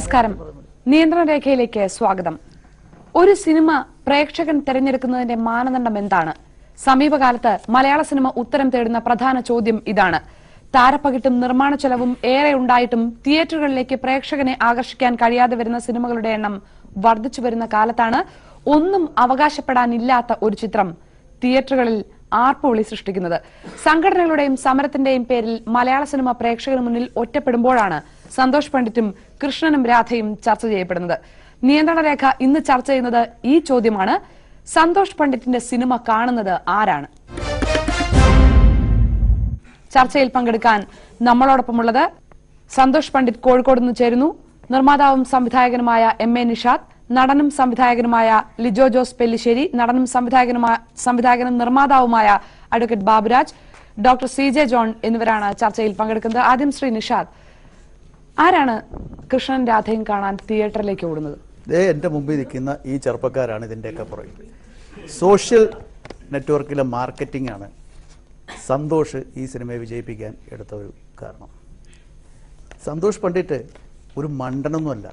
നമസ്കാരം. നിയന്ത്രണ രേഖയിലേക്ക് സ്വാഗതം. ഒരു സിനിമ പ്രേക്ഷകൻ തിരഞ്ഞെടുക്കുന്നതിന്റെ മാനദണ്ഡം എന്താണ്? സമീപകാലത്ത് മലയാള സിനിമ ഉത്തരം തേടുന്ന പ്രധാന ചോദ്യം ഇതാണ്. താരപ്പകിട്ടും നിർമ്മാണ ചെലവും ഏറെ ഉണ്ടായിട്ടും തിയേറ്ററുകളിലേക്ക് പ്രേക്ഷകനെ ആകർഷിക്കാൻ കഴിയാതെ വരുന്ന സിനിമകളുടെ എണ്ണം വർദ്ധിച്ചു വരുന്ന കാലത്താണ് ഒന്നും അവകാശപ്പെടാനില്ലാത്ത ഒരു ചിത്രം തിയേറ്ററുകളിൽ ആർപ്പുവിളി സൃഷ്ടിക്കുന്നത്. സംഘടനകളുടെയും സമരത്തിന്റെയും പേരിൽ മലയാള സിനിമ പ്രേക്ഷകന് മുന്നിൽ ഒറ്റപ്പെടുമ്പോഴാണ് സന്തോഷ് പണ്ഡിറ്റും കൃഷ്ണനും രാധയും ചർച്ച ചെയ്യപ്പെടുന്നത്. നിയന്ത്രണ രേഖ ഇന്ന് ചർച്ച ചെയ്യുന്നത് ഈ ചോദ്യമാണ്: സന്തോഷ് പണ്ഡിറ്റിന്റെ സിനിമ കാണുന്നത് ആരാണ്? ചർച്ചയിൽ പങ്കെടുക്കാൻ നമ്മളോടൊപ്പമുള്ളത് സന്തോഷ് പണ്ഡിറ്റ് കോഴിക്കോട് നിന്ന് ചേരുന്നു. നിർമ്മാതാവും സംവിധായകനുമായ MA നിഷാദ്, നടനും സംവിധായകനുമായ ലിജോ ജോസ് പെല്ലിശ്ശേരി, നടനും സംവിധായകനും നിർമ്മാതാവുമായ advocate Baburaj, doctor CJ John എന്നിവരാണ് ചർച്ചയിൽ പങ്കെടുക്കുന്നത്. ആദ്യം ശ്രീ നിഷാദ്, ആരാണ് കൃഷ്ണൻ രാധയും കാണാൻ തിയേറ്ററിലേക്ക് ഓടുന്നത്? എന്റെ മുമ്പിൽ നിൽക്കുന്ന ഈ ചെറുപ്പക്കാരാണ് ഇതിന്റെയൊക്കെ പുറകിൽ. സോഷ്യൽ നെറ്റ്വർക്കിലെ മാർക്കറ്റിംഗ് ആണ് സന്തോഷ് ഈ സിനിമയെ വിജയിപ്പിക്കാൻ എടുത്ത ഒരു കാരണം. സന്തോഷ് പണ്ഡിറ്റ് ഒരു മണ്ടനൊന്നുമല്ല.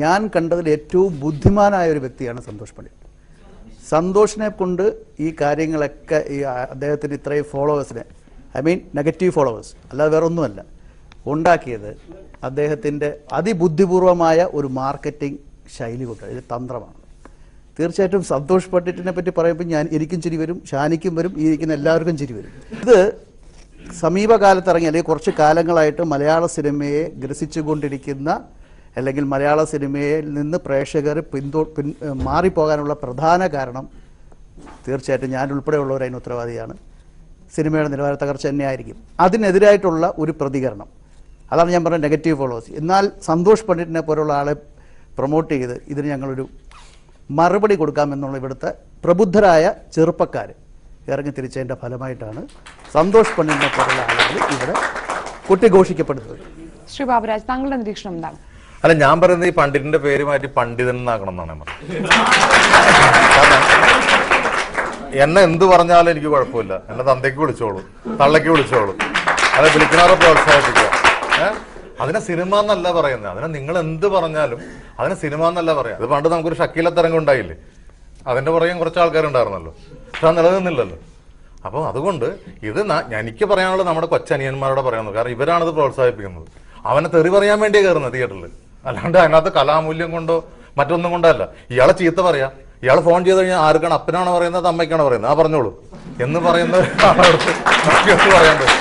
ഞാൻ കണ്ടതിൽ ഏറ്റവും ബുദ്ധിമാനായ ഒരു വ്യക്തിയാണ് സന്തോഷ് പണ്ഡിറ്റ്. സന്തോഷിനെ കൊണ്ട് ഈ കാര്യങ്ങളൊക്കെ ഈ അദ്ദേഹത്തിന് ഇത്രയും ഫോളോവേഴ്സിനെ, നെഗറ്റീവ് ഫോളോവേഴ്സ് അല്ലാതെ വേറെ ഒന്നുമല്ല, ഉണ്ടാക്കിയത് അദ്ദേഹത്തിൻ്റെ അതിബുദ്ധിപൂർവമായ ഒരു മാർക്കറ്റിംഗ് ശൈലി കൊണ്ട്. ഇത് തന്ത്രമാണ്. തീർച്ചയായിട്ടും സന്തോഷ് പണ്ഡിറ്റിനെ പറ്റി പറയുമ്പോൾ എനിക്കും ചിരി വരും, ഷാനിക്കും വരും, ഈ ഇരിക്കുന്ന എല്ലാവർക്കും ചിരി വരും. ഇത് സമീപകാലത്ത് ഇറങ്ങി അല്ലെങ്കിൽ കുറച്ച് കാലങ്ങളായിട്ട് മലയാള സിനിമയെ ഗ്രസിച്ചുകൊണ്ടിരിക്കുന്ന അല്ലെങ്കിൽ മലയാള സിനിമയിൽ നിന്ന് പ്രേക്ഷകർ മാറിപ്പോകാനുള്ള പ്രധാന കാരണം തീർച്ചയായിട്ടും ഞാൻ ഉൾപ്പെടെയുള്ളവർ അതിന് ഉത്തരവാദിയാണ്. സിനിമയുടെ നിലവാര തകർച്ച തന്നെയായിരിക്കും. അതിനെതിരായിട്ടുള്ള ഒരു പ്രതികരണം, അതാണ് ഞാൻ പറഞ്ഞ നെഗറ്റീവ് ഫോളോവേഴ്സ്. എന്നാൽ സന്തോഷ് പണ്ഡിറ്റിനെ പോലുള്ള ആളെ പ്രൊമോട്ട് ചെയ്ത് ഇതിന് ഞങ്ങളൊരു മറുപടി കൊടുക്കാമെന്നുള്ള ഇവിടുത്തെ പ്രബുദ്ധരായ ചെറുപ്പക്കാർ ഇറങ്ങി തിരിച്ചതിൻ്റെ ഫലമായിട്ടാണ് സന്തോഷ് പണ്ഡിറ്റിനെ പോലുള്ള ആളുകൾ ഇവിടെ കൊട്ടിഘോഷിക്കപ്പെടുന്നത്. ശ്രീ ബാബുരാജ്, താങ്കളുടെ നിരീക്ഷണം എന്താണ്? അല്ല, ഞാൻ പറയുന്നത് ഈ പണ്ഡിറ്റിന്റെ പേര് മാറ്റി പണ്ഡിതൻ എന്നാക്കണം എന്നാണ് ഞാൻ പറയുന്നത്. എന്നെ എന്ത് പറഞ്ഞാലും എനിക്ക് കുഴപ്പമില്ല. എന്നെ തന്തയ്ക്ക് വിളിച്ചോളൂ, തള്ളയ്ക്ക് വിളിച്ചോളൂ, അത് വിളിക്കണവരെ പ്രോത്സാഹിപ്പിക്കുക. അതിനെ സിനിമ എന്നല്ല പറയുന്നത്. അതിനെ നിങ്ങൾ എന്ത് പറഞ്ഞാലും അതിനെ സിനിമ എന്നല്ല പറയാം. അത് പണ്ട് നമുക്കൊരു ഷക്കീല തരംഗം ഉണ്ടായില്ലേ, അതിന്റെ പുറകെ കുറച്ച് ആൾക്കാരുണ്ടായിരുന്നല്ലോ, പക്ഷെ അത് നിലനിന്നില്ലല്ലോ. അപ്പോൾ അതുകൊണ്ട് ഇത് എനിക്ക് പറയാനുള്ളത് നമ്മുടെ കൊച്ചനിയന്മാരോട് പറയാനുള്ളത്. കാരണം ഇവരാണിത് പ്രോത്സാഹിപ്പിക്കുന്നത്. അവനെ തെറി പറയാൻ വേണ്ടിയേ കയറുന്നത് തിയേറ്ററിൽ, അല്ലാണ്ട് അതിനകത്ത് കലാമൂല്യം കൊണ്ടോ മറ്റൊന്നും കൊണ്ടല്ല. ഇയാളെ ചീത്ത പറയാ, ഇയാൾ ഫോൺ ചെയ്ത് കഴിഞ്ഞാൽ ആർക്കാണ്, അപ്പനാണോ പറയുന്നത് അമ്മയ്ക്കാണോ പറയുന്നത്, പറഞ്ഞോളൂ എന്ന് പറയുന്നത് പറയാൻ പറ്റും.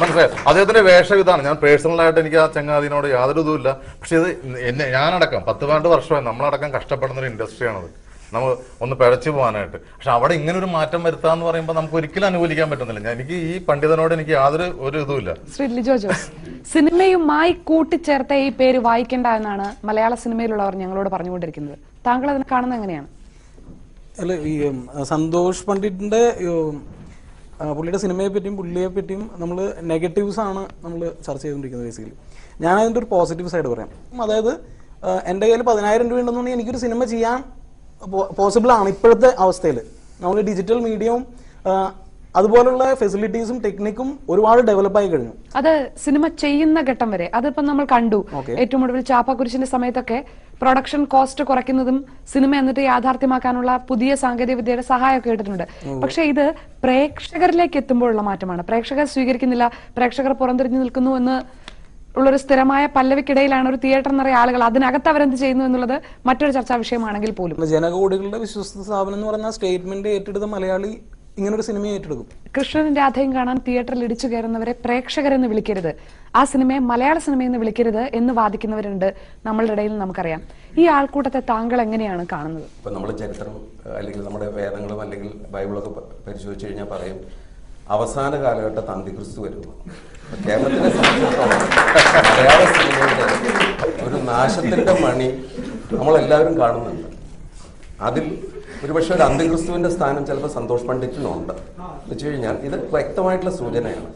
മനസ്സിലായോ? അദ്ദേഹത്തിന്റെ വേഷം ഇതാണ്. ഞാൻ പേഴ്സണലായിട്ട് എനിക്ക് ആ ചങ്ങാതിനോട് യാതൊരു ഇതുമില്ല. പക്ഷെ ഇത് ഞാനടക്കം 10-12 വർഷമായി നമ്മളടക്കം കഷ്ടപ്പെടുന്ന ഒരു ഇൻഡസ്ട്രിയാണത്, നമ്മൾ ഒന്ന് പിഴച്ചു പോകാനായിട്ട്. പക്ഷെ അവിടെ ഇങ്ങനെ ഒരു മാറ്റം വരുത്താന്ന് പറയുമ്പോൾ നമുക്ക് ഒരിക്കലും അനുകൂലിക്കാൻ പറ്റുന്നില്ല. എനിക്ക് ഈ പണ്ഡിതനോട് എനിക്ക് യാതൊരു ഒരു ഇതുമില്ല. ശ്രീ ലിജോ ജോസ്, സിനിമയുമായി കൂട്ടിച്ചേർത്ത ഈ പേര് വായിക്കേണ്ട എന്നാണ് മലയാള സിനിമയിലുള്ളവർ ഞങ്ങളോട് പറഞ്ഞുകൊണ്ടിരിക്കുന്നത്. താങ്കൾ അതിനെ കാണുന്നത് എങ്ങനെയാണ്? അല്ല, ഈ സന്തോഷ് പണ്ഡിറ്റിന്റെ പുള്ളിയുടെ സിനിമയെ പറ്റിയും പുള്ളിയെ പറ്റിയും നമ്മൾ നെഗറ്റീവ്സ് ആണ് നമ്മൾ ചർച്ച ചെയ്തുകൊണ്ടിരിക്കുന്നത്. ബേസിക്കലി ഞാൻ അതിൻ്റെ ഒരു പോസിറ്റീവ് സൈഡ് പറയാം. അതായത് എൻ്റെ കയ്യിൽ 10,000 രൂപ ഉണ്ടെന്നുണ്ടെങ്കിൽ എനിക്കൊരു സിനിമ ചെയ്യാൻ പോസിബിൾ ആണ്. ഇപ്പോഴത്തെ അവസ്ഥയിൽ നമ്മൾ ഡിജിറ്റൽ മീഡിയവും അതുപോലുള്ള ഫെസിലിറ്റീസും ടെക്നിക്കും ഒരുപാട് ഡെവലപ്പായി കഴിഞ്ഞു. അത് സിനിമ ചെയ്യുന്ന ഘട്ടം വരെ അതിപ്പോ നമ്മൾ കണ്ടു. ഏറ്റവും ഒടുവിൽ ചാപ്പാക്കുരിശിന്റെ സമയത്തൊക്കെ പ്രൊഡക്ഷൻ കോസ്റ്റ് കുറയ്ക്കുന്നതും സിനിമ എന്നിട്ട് യാഥാർത്ഥ്യമാക്കാനുള്ള പുതിയ സാങ്കേതിക വിദ്യയുടെ സഹായമൊക്കെ കേട്ടിട്ടുണ്ട്. പക്ഷെ ഇത് പ്രേക്ഷകരിലേക്ക് എത്തുമ്പോഴുള്ള മാറ്റമാണ്. പ്രേക്ഷകർ സ്വീകരിക്കുന്നില്ല, പ്രേക്ഷകർ പുറംതിരിഞ്ഞു നിൽക്കുന്നു എന്ന് ഉള്ളൊരു സ്ഥിരമായ പല്ലവിക്കിടയിലാണ് ഒരു തിയേറ്റർ നിറയെ ആളുകൾ. അതിനകത്ത് അവരെന്ത് ചെയ്യുന്നു എന്നുള്ളത് മറ്റൊരു ചർച്ചാ വിഷയമാണെങ്കിൽ പോലും. ജനകോടികളുടെ വിശ്വസ്ത സ്ഥാപനം എന്ന് പറഞ്ഞ സ്റ്റേറ്റ്മെന്റ് ഏറ്റെടുത്ത മലയാളി ഇങ്ങനൊരു സിനിമയെ ഏറ്റെടുക്കും. കൃഷ്ണനും രാധയും കാണാൻ തിയേറ്ററിൽ ഇടിച്ചു കയറുന്നവരെ പ്രേക്ഷകരെന്ന് വിളിക്കരുത്, ആ സിനിമയെ മലയാള സിനിമയെന്ന് വിളിക്കരുത് എന്ന് വാദിക്കുന്നവരുണ്ട് നമ്മളുടെ ഇടയിൽ. നമുക്കറിയാം. ഈ ആൾക്കൂട്ടത്തെ താങ്കൾ എങ്ങനെയാണ് കാണുന്നത്? ഇപ്പം നമ്മൾ ചരിത്രം അല്ലെങ്കിൽ നമ്മുടെ വേദങ്ങളും അല്ലെങ്കിൽ ബൈബിളൊക്കെ പരിശോധിച്ച് കഴിഞ്ഞാൽ പറയും അവസാന കാലഘട്ടത്ത് അന്തിക്രിസ്തു വരുന്നു. കേരളത്തിനെ സംബന്ധിച്ചിടത്തോളം മലയാള സിനിമയുടെ ഒരു നാശത്തിന്റെ മണി നമ്മളെല്ലാവരും കാണുന്നുണ്ട്. അതിൽ ഒരുപക്ഷെ ഒരു അന്തിക്രിസ്തുവിന്റെ സ്ഥാനം ചിലപ്പോൾ സന്തോഷ് പണ്ഡിറ്റിനുണ്ട് എന്ന് വെച്ച് കഴിഞ്ഞാൽ ഇത് വ്യക്തമായിട്ടുള്ള സൂചനയാണ്.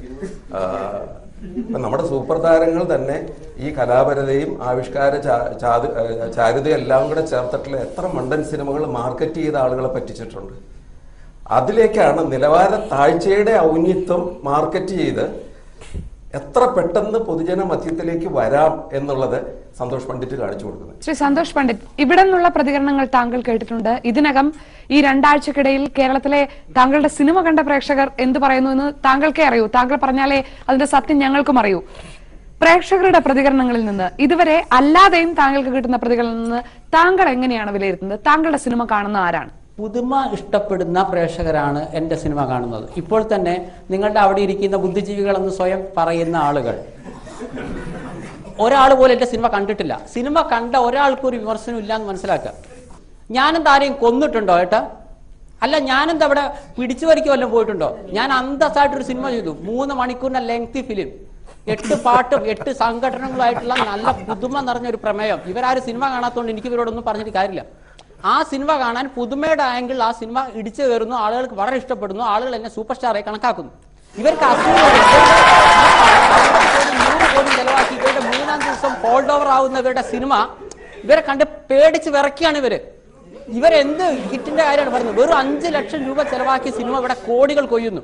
ഇപ്പം നമ്മുടെ സൂപ്പർ താരങ്ങൾ തന്നെ ഈ കലാപരതയും ആവിഷ്കാര ചാരുതയും എല്ലാം കൂടെ ചേർത്തിട്ടുള്ള എത്ര മണ്ടൻ സിനിമകൾ മാർക്കറ്റ് ചെയ്ത ആളുകളെ പറ്റിച്ചിട്ടുണ്ട്. അതിലേക്കാണ് നിലവാര താഴ്ചയുടെ ഔന്നിത്യം മാർക്കറ്റ് ചെയ്ത് എത്ര പെട്ടെന്ന് പൊതുജന മധ്യത്തിലേക്ക് വരാം എന്നുള്ളത് സന്തോഷ് പണ്ഡിറ്റ് കാണിച്ചു കൊടുക്കുന്നത്. ശ്രീ സന്തോഷ് പണ്ഡിറ്റ്, ഇവിടെ നിന്നുള്ള പ്രതികരണങ്ങൾ താങ്കൾ കേട്ടിട്ടുണ്ട്. ഇതിനകം ഈ 2 ആഴ്ചക്കിടയിൽ കേരളത്തിലെ താങ്കളുടെ സിനിമ കണ്ട പ്രേക്ഷകർ എന്ത് പറയുന്നു എന്ന് താങ്കൾക്കേ അറിയൂ. താങ്കൾ പറഞ്ഞാലേ അതിന്റെ സത്യം ഞങ്ങൾക്കും അറിയൂ. പ്രേക്ഷകരുടെ പ്രതികരണങ്ങളിൽ നിന്ന് ഇതുവരെ അല്ലാതെയും താങ്കൾക്ക് കിട്ടുന്ന പ്രതികരണങ്ങളിൽ നിന്ന് താങ്കൾ എങ്ങനെയാണ് വിലയിരുത്തുന്നത്? താങ്കളുടെ സിനിമ കാണുന്ന ആരാണ്? പുതുമ ഇഷ്ടപ്പെടുന്ന പ്രേക്ഷകരാണ് എൻ്റെ സിനിമ കാണുന്നത്. ഇപ്പോൾ തന്നെ നിങ്ങളുടെ അവിടെ ഇരിക്കുന്ന ബുദ്ധിജീവികളെന്ന് സ്വയം പറയുന്ന ആളുകൾ ഒരാൾ പോലും എൻ്റെ സിനിമ കണ്ടിട്ടില്ല. സിനിമ കണ്ട ഒരാൾക്കും ഒരു വിമർശനം ഇല്ല എന്ന് മനസ്സിലാക്കുക. ഞാനെന്താ ആരെയും കൊന്നിട്ടുണ്ടോ ഏട്ടാ? അല്ല, ഞാനെന്താ അവിടെ പിടിച്ചു വരിക്ക് വല്ലതും പോയിട്ടുണ്ടോ? ഞാൻ അന്തസ്സായിട്ടൊരു സിനിമ ചെയ്തു, 3 മണിക്കൂറിന്റെ ലെങ്തി ഫിലിം, 8 പാട്ടും 8 സംഘടനകളായിട്ടുള്ള നല്ല പുതുമ നിറഞ്ഞൊരു പ്രമേയം. ഇവരാരും സിനിമ കാണാത്തതുകൊണ്ട് എനിക്ക് ഇവരോടൊന്നും പറഞ്ഞിട്ട് കാര്യമില്ല. ആ സിനിമ കാണാൻ പുതുമയുടെ ആംഗിൾ ആ സിനിമ ഇടിച്ചു കയറുന്നു, ആളുകൾക്ക് വളരെ ഇഷ്ടപ്പെടുന്നു, ആളുകൾ എന്നെ സൂപ്പർ സ്റ്റാറായി കണക്കാക്കുന്നു. ഇവർക്ക് 100 കോടി ചെലവാക്കി ഇവരുടെ 3-ാം ദിവസം ഹോൾഡ് ഓവർ ആവുന്ന ഇവരുടെ സിനിമ ഇവരെ കണ്ട് പേടിച്ച് വിറയ്ക്കുകയാണ്. ഇവരെന്ത് ഹിറ്റിന്റെ കാര്യമാണ് പറയുന്നത്? വെറും 5 ലക്ഷം രൂപ ചെലവാക്കിയ സിനിമ ഇവിടെ കോടികൾ കൊയ്യുന്നു.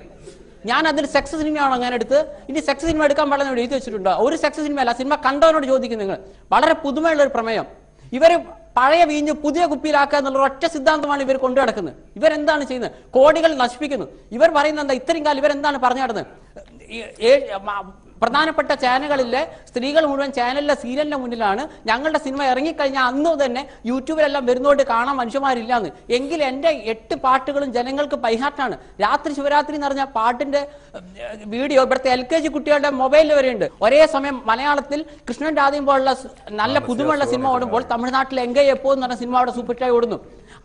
ഞാൻ അതിൽ സെക്സ് സിനിമയാണോ ഞാൻ എടുത്ത്? ഇനി സെക്സ് സിനിമ എടുക്കാൻ പാടില്ല എഴുതി വെച്ചിട്ടുണ്ടോ? ഒരു സെക്സ് സിനിമ അല്ല, സിനിമ കണ്ടവനോട് ചോദിക്കും നിങ്ങൾ. വളരെ പുതുമയുള്ള ഒരു പ്രമേയം. ഇവർ പഴയ വീഞ്ഞ് പുതിയ കുപ്പിയിലാക്കുക എന്നുള്ള ഒറ്റ സിദ്ധാന്തമാണ് ഇവർ കൊണ്ടു നടക്കുന്നത്. ഇവരെന്താണ് ചെയ്യുന്നത്? കോടികൾ നശിപ്പിക്കുന്നു. ഇവർ പറയുന്നത് എന്താ? ഇത്രയും കാലം ഇവരെന്താണ് പറഞ്ഞു നടന്നത്? പ്രധാനപ്പെട്ട ചാനലുകളിലെ സ്ത്രീകൾ മുഴുവൻ ചാനലിലെ സീരിയലിന്റെ മുന്നിലാണ്. ഞങ്ങളുടെ സിനിമ ഇറങ്ങിക്കഴിഞ്ഞാൽ അന്ന് തന്നെ യൂട്യൂബിലെല്ലാം വരുന്നോണ്ട് കാണാൻ മനുഷ്യന്മാരില്ലാന്ന്. എങ്കിൽ എൻ്റെ 8 പാട്ടുകളും ജനങ്ങൾക്ക് ബൈഹാർട്ടാണ്. രാത്രി ശിവരാത്രി എന്ന് പറഞ്ഞ പാട്ടിന്റെ വീഡിയോ ഇവിടുത്തെ LKG കുട്ടികളുടെ മൊബൈലിൽ വരെയുണ്ട്. ഒരേ സമയം മലയാളത്തിൽ കൃഷ്ണൻ രാധയും പോലുള്ള നല്ല പുതുമുള്ള സിനിമ ഓടുമ്പോൾ തമിഴ്നാട്ടിൽ എങ്കൈ എപ്പോ എന്ന് പറഞ്ഞ സിനിമ അവിടെ സൂപ്പർഹിറ്റായി ഓടുന്നു.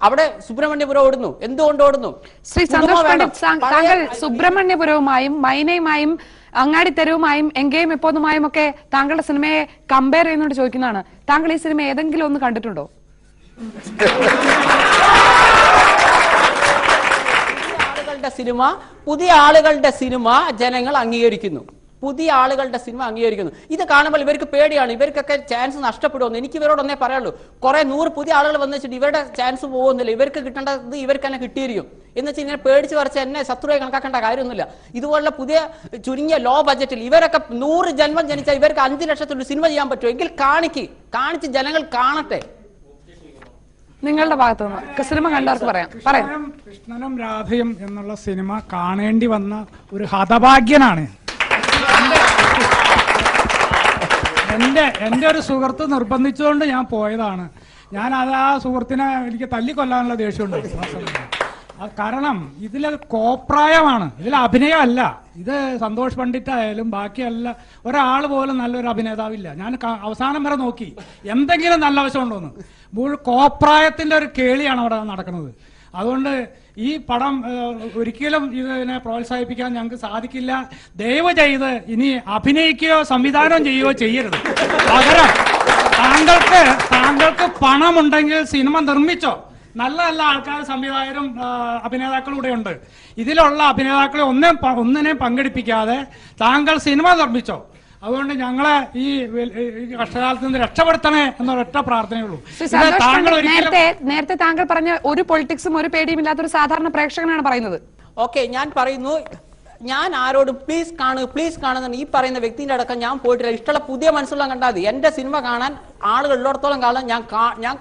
അവിടെ സുബ്രഹ്മണ്യപുരം ഓടുന്നു. എന്തുകൊണ്ട് ഓടുന്നു? ശ്രീ സന്തോഷ് പണ്ഡിറ്റ്, താങ്കൾ സുബ്രഹ്മണ്യപുരവുമായും മൈനയുമായും അങ്ങാടി തെരുവുമായും എങ്കേയും എപ്പോന്നുമായും ഒക്കെ താങ്കളുടെ സിനിമയെ കമ്പയർ ചെയ്യുന്നോണ്ട് ചോദിക്കുന്നതാണ്. താങ്കൾ ഈ സിനിമ ഏതെങ്കിലും ഒന്ന് കണ്ടിട്ടുണ്ടോ? പുതിയ ആളുകളുടെ സിനിമ ജനങ്ങൾ അംഗീകരിക്കുന്നു. പുതിയ ആളുകളുടെ സിനിമ അംഗീകരിക്കുന്നു. ഇത് കാണുമ്പോൾ ഇവർക്ക് പേടിയാണ്. ഇവർക്കൊക്കെ ചാൻസ് നഷ്ടപ്പെടുമെന്ന് എനിക്ക് ഇവരോടൊന്നേ പറയാനുള്ളൂ. കുറെ 100 പുതിയ ആളുകൾ വന്നു വെച്ചിട്ട് ഇവരുടെ ചാൻസ് പോകുന്നില്ല. ഇവർക്ക് കിട്ടേണ്ടത് ഇവർക്ക് തന്നെ കിട്ടിയിരിക്കും എന്ന് വെച്ചാൽ ഇങ്ങനെ പേടിച്ച് വരച്ച് എന്നെ ശത്രുവായി കണക്കാക്കേണ്ട കാര്യമൊന്നുമില്ല. ഇതുപോലുള്ള പുതിയ ചുരുങ്ങിയ ലോ ബഡ്ജറ്റിൽ ഇവരൊക്കെ 100 ജന്മം ജനിച്ചാൽ ഇവർക്ക് 5 ലക്ഷത്തിൽ സിനിമ ചെയ്യാൻ പറ്റുമോ? എങ്കിൽ കാണിച്ച് ജനങ്ങൾ കാണട്ടെ. നിങ്ങളുടെ ഭാഗത്തുനിന്ന് സിനിമ കണ്ടവർക്ക് പറയാം. കൃഷ്ണനും രാധയും എന്നുള്ള സിനിമ കാണേണ്ടി വന്ന ഒരു ഹതഭാഗ്യനാണ്. എൻ്റെ ഒരു സുഹൃത്ത് നിർബന്ധിച്ചുകൊണ്ട് ഞാൻ പോയതാണ്. ഞാൻ അത് ആ സുഹൃത്തിനെ എനിക്ക് തല്ലിക്കൊല്ലാനുള്ള ദേഷ്യമുണ്ട്. കാരണം ഇതിൽ കോപ്രായമാണ്, ഇതിൽ അഭിനയമല്ല. ഇത് സന്തോഷ് പണ്ഡിറ്റ് ആയാലും ബാക്കിയല്ല ഒരാൾ പോലും നല്ലൊരു അഭിനേതാവില്ല. ഞാൻ അവസാനം വരെ നോക്കി എന്തെങ്കിലും നല്ല വശമുണ്ടോന്ന്. കോപ്രായത്തിന്റെ ഒരു കേളിയാണ് അവിടെ നടക്കുന്നത്. അതുകൊണ്ട് ഈ പടം ഒരിക്കലും ഇതിനെ പ്രോത്സാഹിപ്പിക്കാൻ ഞങ്ങൾക്ക് സാധിക്കില്ല. ദയവ് ചെയ്ത് ഇനി അഭിനയിക്കുകയോ സംവിധാനം ചെയ്യുകയോ ചെയ്യരുത്. പകരം താങ്കൾക്ക് പണമുണ്ടെങ്കിൽ സിനിമ നിർമ്മിച്ചോ. നല്ല നല്ല ആൾക്കാർ സംവിധായകരും അഭിനേതാക്കളും കൂടെ ഉണ്ട്. ഇതിലുള്ള അഭിനേതാക്കളെ ഒന്നിനെയും പങ്കെടുപ്പിക്കാതെ താങ്കൾ സിനിമ നിർമ്മിച്ചോ. അതുകൊണ്ട് ഞങ്ങളെ ഈ കഷ്ടകാലത്ത് നിന്ന് രക്ഷപ്പെടുത്തണേ എന്നൊരൊറ്റ പ്രാർത്ഥനയുള്ളൂ. നേരത്തെ താങ്കൾ പറഞ്ഞ ഒരു പൊളിറ്റിക്സും ഒരു പേടിയും ഇല്ലാത്തൊരു സാധാരണ പ്രേക്ഷകനാണ് പറയുന്നത്. ഓക്കെ, ഞാൻ പറയുന്നു, ഞാൻ ആരോടും പ്ലീസ് കാണുന്ന ഈ പറയുന്ന വ്യക്തിന്റെ അടക്കം ഞാൻ പോയിട്ടില്ല. ഇഷ്ടമുള്ള പുതിയ മനസ്സുള്ള കണ്ടാൽ മതി. എന്റെ സിനിമ കാണാൻ ആളുകൾ ഉള്ളിടത്തോളം കാലം ഞാൻ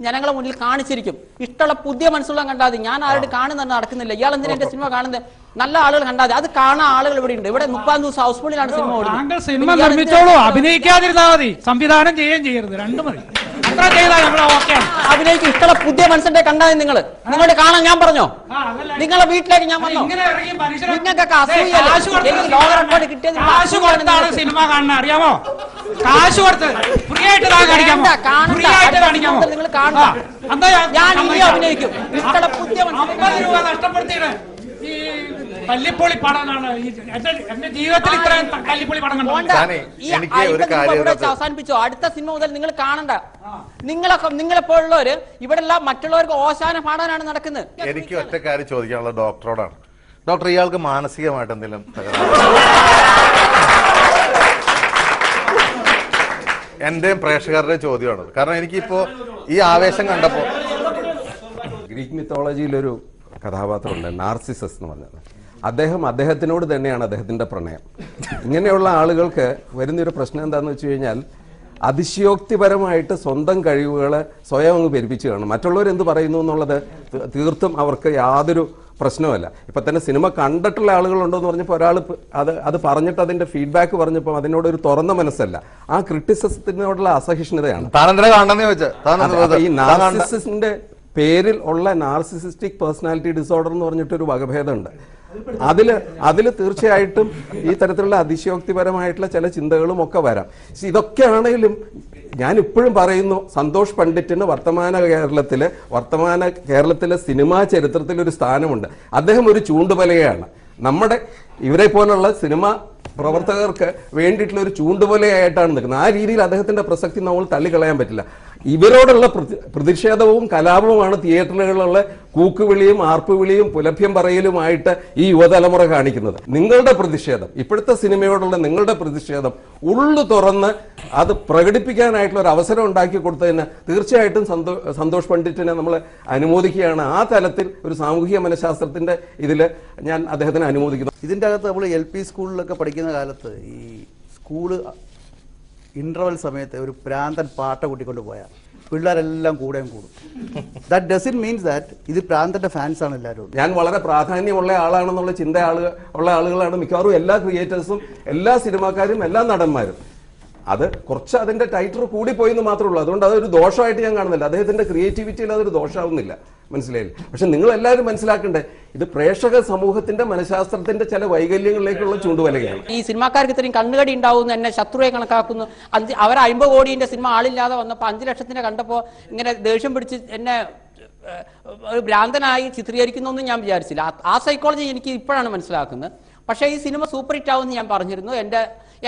ജനങ്ങളെ മുന്നിൽ കാണിച്ചിരിക്കും. ഇഷ്ടമുള്ള പുതിയ മനസ്സുള്ള കണ്ടാൽ മതി. ഞാൻ ആരോട് കാണുന്ന നടക്കുന്നില്ല. ഇയാൾ എന്തിനാ എന്റെ സിനിമ കാണുന്നത്? നല്ല ആളുകൾ കണ്ടാൽ അത് കാണാൻ ആളുകൾ ഇവിടെ ഉണ്ട്. ഇവിടെ 30 ദിവസം ഹൗസ്ഫുള്ളിലാണ് സിനിമ ഓടുന്നത്. സിനിമ നിർമ്മിച്ചോളൂ, അഭിനയിക്കാതിരുന്നാൽ മതി. സംവിധാനം ചെയ്യുകയും ചെയ്യരുത്, രണ്ടും മതി. അഭിനയിക്കും. ഇഷ്ടമുള്ള പുതിയ മനസ്സിന്റെ കണ്ടാൽ നിങ്ങളുടെ കാണാൻ ഞാൻ പറഞ്ഞോ? നിങ്ങളെ വീട്ടിലേക്ക് ഞാൻ വന്നോ? നിങ്ങൾക്കൊക്കെ അസൂയ ലോക റെക്കോർഡ് കിട്ടിയത് സിനിമ കാണാൻ അറിയാമോ? കാശ് കൊടുത്ത് ഫ്രീ ആയിട്ട് നിങ്ങൾ കാണണ്ട. ഞാൻ ഇനി അഭിനയിക്കും. ഇഷ്ടമുള്ള പുതിയ 50 രൂപ നഷ്ടപ്പെടുത്തിയിട്ട് ഈ തല്ലിപ്പൊളി പടമാണ് എന്റെ ജീവിതത്തിൽ ഇത്രയും തല്ലിപ്പൊളി പടം അവസാനിപ്പിച്ചോ. അടുത്ത സിനിമ മുതൽ നിങ്ങൾ കാണണ്ട. നിങ്ങളെപ്പോലുള്ളവര് ഇവിടെ മറ്റുള്ളവർക്ക് ഓശാന പാടാനാണ് നടക്കുന്നത്. എനിക്ക് ഒറ്റ കാര്യം ചോദിക്കാനുള്ള ഡോക്ടറോടാണ്. ഡോക്ടർ, ഇയാൾക്ക് മാനസികമായിട്ട് എന്തെങ്കിലും എന്റെയും പ്രേക്ഷകരുടെ ചോദ്യമാണ്. കാരണം എനിക്കിപ്പോ ഈ ആവേശം കണ്ടപ്പോ ഗ്രീക്ക് മിത്തോളജിയിലൊരു കഥാപാത്രമുണ്ട്, നാർസിസസ് എന്ന് പറഞ്ഞത്. അദ്ദേഹത്തിനോട് തന്നെയാണ് അദ്ദേഹത്തിന്റെ പ്രണയം. ഇങ്ങനെയുള്ള ആളുകൾക്ക് വരുന്നൊരു പ്രശ്നം എന്താണെന്ന് വെച്ച് കഴിഞ്ഞാൽ അതിശയോക്തിപരമായിട്ട് സ്വന്തം കഴിവുകളെ സ്വയം അങ്ങ് പെരുപ്പിച്ച് കാണും. മറ്റുള്ളവർ എന്ത് പറയുന്നു എന്നുള്ളത് തീർത്തും അവർക്ക് യാതൊരു പ്രശ്നമല്ല. ഇപ്പൊ തന്നെ സിനിമ കണ്ടിട്ടുള്ള ആളുകളുണ്ടോ എന്ന് പറഞ്ഞപ്പോൾ ഒരാൾ അത് പറഞ്ഞിട്ട് അതിന്റെ ഫീഡ്ബാക്ക് പറഞ്ഞപ്പോൾ അതിനോടൊരു തുറന്ന മനസ്സല്ല, ആ ക്രിറ്റിസിസത്തിനോടുള്ള അസഹിഷ്ണുതയാണ്. ഈ നാർസിസിന്റെ പേരിൽ ഉള്ള നാർസിസിസ്റ്റിക് പേഴ്സണാലിറ്റി ഡിസോർഡർ എന്ന് പറഞ്ഞിട്ടൊരു വകഭേദമുണ്ട്. അതില് തീർച്ചയായിട്ടും ഈ തരത്തിലുള്ള അതിശയോക്തിപരമായിട്ടുള്ള ചില ചിന്തകളും ഒക്കെ വരാം. ഇതൊക്കെ ആണെങ്കിലും ഞാൻ ഇപ്പോഴും പറയുന്നു, സന്തോഷ് പണ്ഡിറ്റിന് വർത്തമാന കേരളത്തിലെ സിനിമാ ചരിത്രത്തിൽ ഒരു സ്ഥാനമുണ്ട്. അദ്ദേഹം ഒരു ചൂണ്ടുപലകയാണ്. നമ്മുടെ ഇവരെ പോലുള്ള സിനിമ പ്രവർത്തകർക്ക് വേണ്ടിയിട്ടുള്ള ഒരു ചൂണ്ടുപലയായിട്ടാണ് നിൽക്കുന്നത്. ആ രീതിയിൽ അദ്ദേഹത്തിന്റെ പ്രസക്തി നമ്മൾ തള്ളിക്കളയാൻ പറ്റില്ല. ഇവരോടുള്ള പ്രതിഷേധവും കലാപവുമാണ് തിയേറ്ററുകളിലുള്ള കൂക്കുവിളിയും ആർപ്പുവിളിയും പുലഭ്യം പറയലുമായിട്ട് ഈ യുവതലമുറ കാണിക്കുന്നത്. നിങ്ങളുടെ പ്രതിഷേധം, ഇപ്പോഴത്തെ സിനിമയോടുള്ള നിങ്ങളുടെ പ്രതിഷേധം ഉള്ളു തുറന്ന് അത് പ്രകടിപ്പിക്കാനായിട്ടുള്ള ഒരു അവസരം ഉണ്ടാക്കി കൊടുത്തതിന് തീർച്ചയായിട്ടും സന്തോഷ് പണ്ഡിറ്റിനെ നമ്മൾ അനുമോദിക്കുകയാണ്. ആ തലത്തിൽ ഒരു സാമൂഹിക മനഃശാസ്ത്രത്തിന്റെ ഇതില് ഞാൻ അദ്ദേഹത്തിനെ അനുമോദിക്കുന്നു. ഇതിൻ്റെ അകത്ത് നമ്മൾ LP സ്കൂളിലൊക്കെ പഠിക്കുന്ന കാലത്ത് ഈ സ്കൂള് ഇന്റർവെൽ സമയത്ത് ഒരു പ്രാന്തൻ പാട്ട കൂട്ടിക്കൊണ്ട് പോയാൽ പിള്ളേരെല്ലാം കൂടും. ദാറ്റ് ഡസന്റ് മീൻസ് ദാറ്റ് ഇത് പ്രാന്തന്റെ ഫാൻസ് ആണ് എല്ലാവരും. ഞാൻ വളരെ പ്രാധാന്യമുള്ള ആളാണെന്നുള്ള ചിന്ത ഉള്ള ആളുകളാണ് മിക്കവാറും എല്ലാ ക്രിയേറ്റേഴ്സും, എല്ലാ സിനിമാക്കാരും, എല്ലാ നടന്മാരും. അത് കുറച്ച് അതിന്റെ ടൈറ്റർ കൂടിപ്പോയി എന്ന് മാത്രമേ ഉള്ളൂ. അതുകൊണ്ട് അതൊരു ദോഷമായിട്ട് ഞാൻ കാണുന്നില്ല. അദ്ദേഹത്തിന്റെ ക്രിയേറ്റിവിറ്റിയിൽ അതൊരു ദോഷമാവുന്നില്ല, മനസ്സിലായില്ല. പക്ഷെ നിങ്ങൾ എല്ലാവരും മനസ്സിലാക്കണ്ടേ, ഇത് പ്രേക്ഷക സമൂഹത്തിന്റെ മനഃശാസ്ത്രത്തിന്റെ ചില വൈകല്യങ്ങളിലേക്കുള്ള ചൂണ്ടുവലകയാണ്. ഈ സിനിമാക്കാർക്ക് ഇത്രയും കണ്ണുകടി ഉണ്ടാവുന്നു, എന്നെ ശത്രുവെ കണക്കാക്കുന്നു. അവർ 50 കോടിന്റെ സിനിമ ആളില്ലാതെ വന്നപ്പോൾ 5 ലക്ഷത്തിന് കണ്ടപ്പോൾ ഇങ്ങനെ ദേഷ്യം പിടിച്ച് എന്നെ ഒരു ഭ്രാന്തനായി ചിത്രീകരിക്കുന്നൊന്നും ഞാൻ വിചാരിച്ചില്ല. ആ സൈക്കോളജി എനിക്ക് ഇപ്പോഴാണ് മനസ്സിലാക്കുന്നത്. പക്ഷേ ഈ സിനിമ സൂപ്പർ ഹിറ്റ് ആവുമെന്ന് ഞാൻ പറഞ്ഞിരുന്നു.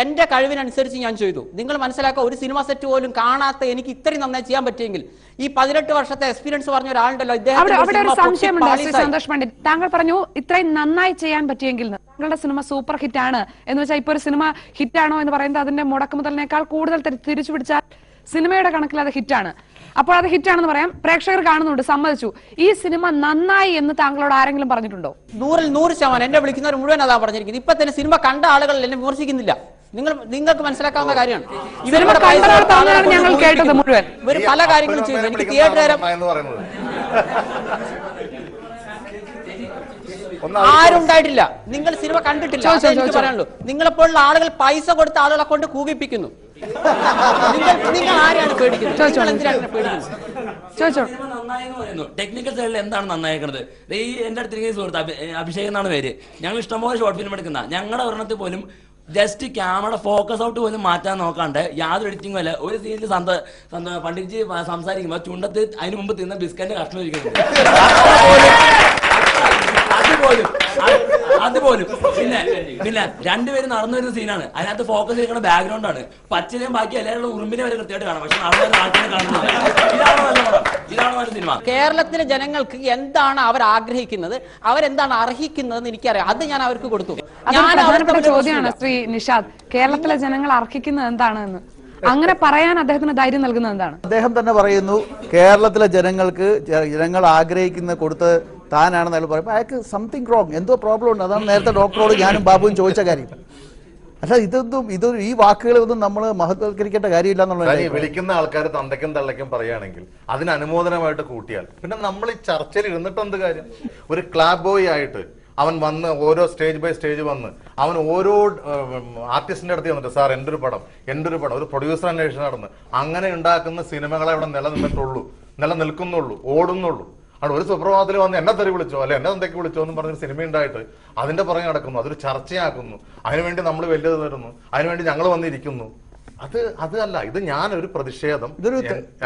എന്റെ കഴിവിനനുസരിച്ച് ഞാൻ ചെയ്തു. നിങ്ങൾ മനസ്സിലാക്കുക, ഒരു സിനിമ സെറ്റ് പോലും കാണാത്ത എനിക്ക് ഇത്രയും നന്നായി ചെയ്യാൻ പറ്റിയെങ്കിൽ ഈ 18 വർഷത്തെ എക്സ്പീരിയൻസ് പറഞ്ഞ ഒരാളുണ്ടല്ലോ, അവിടെ ഒരു സംശയമുണ്ട് സന്തോഷ് പണ്ഡിറ്റ്. താങ്കൾ പറഞ്ഞു ഇത്രയും നന്നായി ചെയ്യാൻ പറ്റിയെങ്കിൽ താങ്കളുടെ സിനിമ സൂപ്പർ ഹിറ്റ് ആണ് എന്ന് വെച്ചാൽ ഇപ്പൊ ഒരു സിനിമ ഹിറ്റാണോ എന്ന് പറയുന്നത് അതിന്റെ മുടക്കുമുതലിനേക്കാൾ കൂടുതൽ തിരിച്ചു പിടിച്ചാൽ സിനിമയുടെ കണക്കിൽ അത് ഹിറ്റാണ്. അപ്പോൾ അത് ഹിറ്റാണെന്ന് പറയാം, പ്രേക്ഷകർ കാണുന്നുണ്ട്, സമ്മതിച്ചു. ഈ സിനിമ നന്നായി എന്ന് താങ്കളോട് ആരെങ്കിലും പറഞ്ഞിട്ടുണ്ടോ? 100% എന്നെ വിളിക്കുന്നവർ മുഴുവൻ അതാ പറഞ്ഞിരിക്കുന്നത്. ഇപ്പൊ തന്നെ സിനിമ കണ്ട ആളുകൾ എന്നെ വിമർശിക്കുന്നില്ല. നിങ്ങൾക്ക് മനസ്സിലാക്കാവുന്ന കാര്യമാണ്. ഞങ്ങൾ കേട്ടത് മുഴുവൻ ഇവർ പല കാര്യങ്ങളും ചെയ്തു. എനിക്ക് തിയേറ്റർ ആരുണ്ടായിട്ടില്ല. നിങ്ങൾ സിനിമ കണ്ടിട്ടില്ല, എനിക്ക് പറയാനുള്ളൂ. നിങ്ങളെപ്പോലുള്ള ആളുകൾ പൈസ കൊടുത്ത ആളുകളെ കൊണ്ട് കൂകിപ്പിക്കുന്നു. നിങ്ങൾ ആരെയാണ് പേടിക്കുന്നത്? ടെക്നിക്കൽ സൈഡിൽ എന്താണ് നന്നായിരിക്കുന്നത്? ഈ എന്റെ അടുത്തിരിക്കുന്ന സുഹൃത്ത് അഭിഷേക് എന്നാണ് പേര്. ഞങ്ങൾ ഇഷ്ടംപോലെ ഷോർട്ട് ഫിലിം എടുക്കുന്ന, ഞങ്ങളുടെ ഒരെണ്ണത്തിൽ പോലും ജസ്റ്റ് ക്യാമറ ഫോക്കസ് ഔട്ട് പോലും മാറ്റാൻ നോക്കാണ്ട് യാതൊരു എഡിറ്റിംഗും അല്ല. ഒരു സീനിൽ പണ്ഡിറ്റ് സംസാരിക്കുമ്പോൾ ചുണ്ടത്ത് അതിന് മുമ്പ് തിന്ന ബിസ്ക്കറ്റ് കഷ്ണം ഇരിക്കുന്നത് അതുപോലും പിന്നെ രണ്ടുപേരും നടന്നു വരുന്ന സീനാണ്. അതിനകത്ത് ഫോക്കസ് ചെയ്യുന്ന ബാക്ക്ഗ്രൗണ്ട് ആണ്. പച്ചനെയും ബാക്കി എല്ലാവരും ഉറുമ്പിനെ വരെ കൃത്യമായിട്ട് കാണാം. പക്ഷെ നടന്നു ആൾക്കാരെ കാണുന്നില്ല. ഇതാണ് നല്ല സിനിമ. കേരളത്തിലെ ജനങ്ങൾക്ക് എന്താണ് അവർ ആഗ്രഹിക്കുന്നത്, അവരെന്താണ് അർഹിക്കുന്നതെന്ന് എനിക്കറിയാം. അത് ഞാൻ അവർക്ക് കൊടുത്തു. ചോദ്യമാണ് ശ്രീ നിഷാദ്, കേരളത്തിലെ ജനങ്ങൾ അർഹിക്കുന്നത് എന്താണെന്ന് അങ്ങനെ പറയാൻ അദ്ദേഹത്തിന് ധൈര്യം നൽകുന്നത് എന്താണ്? അദ്ദേഹം തന്നെ പറയുന്നു കേരളത്തിലെ ജനങ്ങൾ ആഗ്രഹിക്കുന്ന കൊടുത്ത് താനാണെന്ന് അയാൾ പറയുമ്പോൾ അയാൾക്ക് സംതിങ് റോങ്, എന്തോ പ്രോബ്ലം ഉണ്ട്. അതാണ് നേരത്തെ ഡോക്ടറോട് ഞാനും ബാബുവും ചോദിച്ച കാര്യം. അല്ല ഇതൊന്നും ഈ വാക്കുകളൊന്നും നമ്മൾ മഹത്വവൽക്കരിക്കേണ്ട കാര്യമില്ല എന്നുള്ളത്. വിളിക്കുന്ന ആൾക്കാർ തന്തയ്ക്കും തള്ളയ്ക്കും പറയുകയാണെങ്കിൽ അതിന് അനുമോദനമായിട്ട് കൂട്ടിയാൽ പിന്നെ നമ്മൾ ഈ ചർച്ചയിൽ ഇരുന്നിട്ട് എന്ത് കാര്യം? ഒരു ക്ലാബ് ബോയ് ആയിട്ട് അവൻ വന്ന് ഓരോ സ്റ്റേജ് ബൈ സ്റ്റേജ് വന്ന് അവൻ ഓരോ ആർട്ടിസ്റ്റിന്റെ അടുത്ത് വന്നിട്ട് സാർ എൻ്റെ ഒരു പടം ഒരു പ്രൊഡ്യൂസർ അന്വേഷണം നടന്ന് അങ്ങനെ ഉണ്ടാക്കുന്ന സിനിമകളെ അവിടെ നിലനിൽക്കുന്നുള്ളൂ, ഓടുന്നുള്ളൂ. അവിടെ ഒരു സുപ്രഭാതത്തിൽ വന്ന് എന്നെ തെറി വിളിച്ചോ അല്ലെ എന്നെ എന്തൊക്കെ വിളിച്ചോ എന്ന് പറഞ്ഞൊരു സിനിമ ഉണ്ടായിട്ട് അതിന്റെ പുറകെ നടക്കുന്നു, അതൊരു ചർച്ചയാക്കുന്നു, അതിനുവേണ്ടി നമ്മൾ വലുത് തരുന്നു, അതിനുവേണ്ടി ഞങ്ങൾ വന്നിരിക്കുന്നു. അതല്ല, ഇത് ഞാനൊരു പ്രതിഷേധം,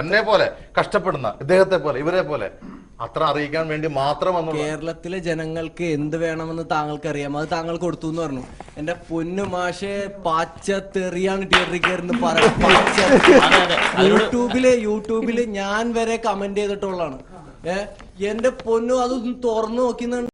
എന്നെ പോലെ കഷ്ടപ്പെടുന്ന ഇദ്ദേഹത്തെ പോലെ ഇവരെ പോലെ അത്ര അറിയിക്കാൻ വേണ്ടി മാത്രം വന്നു. കേരളത്തിലെ ജനങ്ങൾക്ക് എന്ത് വേണമെന്ന് താങ്കൾക്ക് അറിയാം, അത് താങ്കൾ കൊടുത്തു എന്ന് പറഞ്ഞു. എന്റെ പൊന്നു മാഷെ പച്ചത്തെറിയാണ് തിയേറ്ററിൽ കയറുന്ന യൂട്യൂബില് ഞാൻ വരെ കമന്റ് ചെയ്തിട്ടുള്ളതാണ്. എന്റെ പൊന്നു അതൊന്ന് തുറന്നു നോക്കി